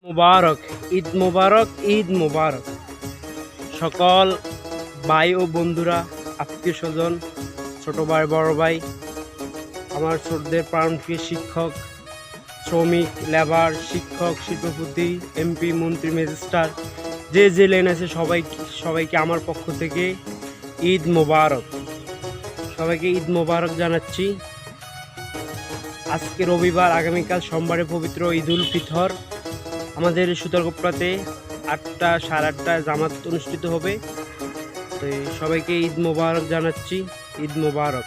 মুবারক, ঈদ মুবারক, ঈদ মুবারক। সকল ভাই ও বন্ধুরা, আত্মীয় স্বজন, ছোট ভাই, বড় ভাই, আমার ছোটদের প্রাণপ্রিয় শিক্ষক, শ্রমিক, লেবার, শিক্ষক, শিল্পপতি, এমপি, মন্ত্রী, ম্যাজিস্ট্রেট, যে যে লেন আছে সবাইকে আমার পক্ষ থেকে ঈদ মুবারক। সবাইকে ঈদ মুবারক জানাচ্ছি। আজকে রবিবার, আগামীকাল সোমবারে পবিত্র ঈদ উল ফিতর। আমাদের সুতারগোপ্পাতে 8টা সাড়ে 8টায় জামাত অনুষ্ঠিত হবে। তো সবাইকে ঈদ মোবারক জানাচ্ছি, ঈদ মোবারক।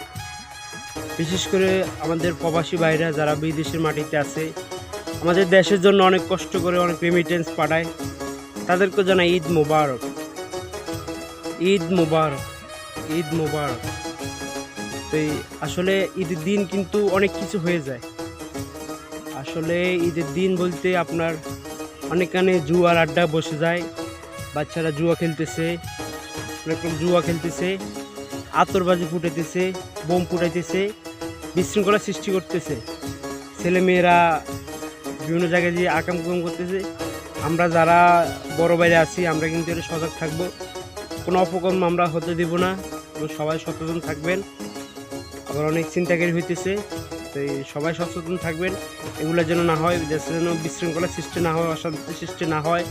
বিশেষ করে আমাদের প্রবাসী ভাইরা যারা বিদেশের মাটিতে আছে, আমাদের দেশের জন্য অনেক কষ্ট করে অনেক রেমিটেন্স পাঠায়, তাদেরকে জানাই ঈদ মোবারক, ঈদ মোবারক, ঈদ মোবারক। তো আসলে ঈদের দিন কিন্তু অনেক কিছু হয়ে যায়। আসলে ঈদের দিন বলতে আপনার অনেকখানে জুয়ার আড্ডা বসে যায়, বাচ্চারা জুয়া খেলতেছে, অনেক জুয়া খেলতেছে, আতরবাজি ফুটাইতেছে, বোম ফুটাইতেছে, বিশৃঙ্খলা সৃষ্টি করতেছে, ছেলেমেয়েরা বিভিন্ন জায়গায় দিয়ে আকাম কুকাম করতেছে। আমরা যারা বড় বাইরে আছি আমরা কিন্তু এটা সজাগ থাকবো, কোনো অপকর্ম আমরা হতে দেব না এবং সবাই সচেতন থাকবেন। আবার অনেক চিন্তাকারী হইতেছে, তো সবাই সচেতন থাকবেন, এগুলো যেন না হয়, যেন বিশৃঙ্খলা সৃষ্টি না হয়, অশান্তি সৃষ্টি না হয়,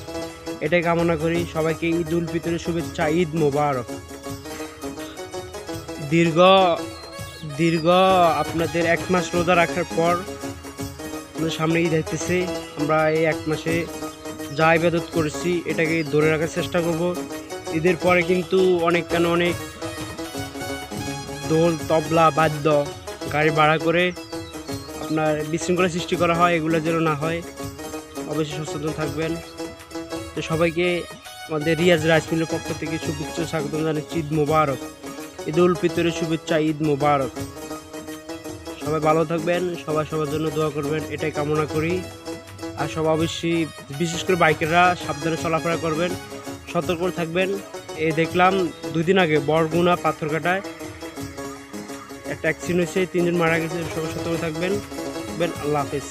এটাই কামনা করি। সবাইকে ঈদ উল ফিতরের শুভেচ্ছা, ঈদ মোবারক। দীর্ঘ আপনাদের 1 মাস রোজা রাখার পর আমাদের সামনে ঈদ আসতেছে। আমরা এই 1 মাসে যা ইবাদত করেছি এটাকে ধরে রাখার চেষ্টা করব। ঈদের পরে কিন্তু অনেক দোল, তবলা, বাদ্য, গাড়ি ভাড়া করে আপনার বিশৃঙ্খলা সৃষ্টি করা হয়, এগুলো যেন না হয়, অবশ্যই সচেতন থাকবেন। তো সবাইকে আমাদের রিয়াজ রাইস মিলের পক্ষ থেকে শুভেচ্ছা স্বাগতম জানাচ্ছি, ঈদ মোবারক, ঈদ উল ফিতরের শুভেচ্ছা, ঈদ মোবারক। সবাই ভালো থাকবেন, সবাই সবার জন্য দোয়া করবেন, এটাই কামনা করি। আর সবাই অবশ্যই বিশেষ করে বাইকেররা সাবধানে চলাফেরা করবেন, সতর্ক থাকবেন। এই দেখলাম 2 দিন আগে বরগুনা পাথরঘাটায় একটা অ্যাক্সিডেন্ট হয়েছে, 3 জন মারা গেছে। সবাই সতর্ক থাকবেন। আল্লাহ হাফেজ।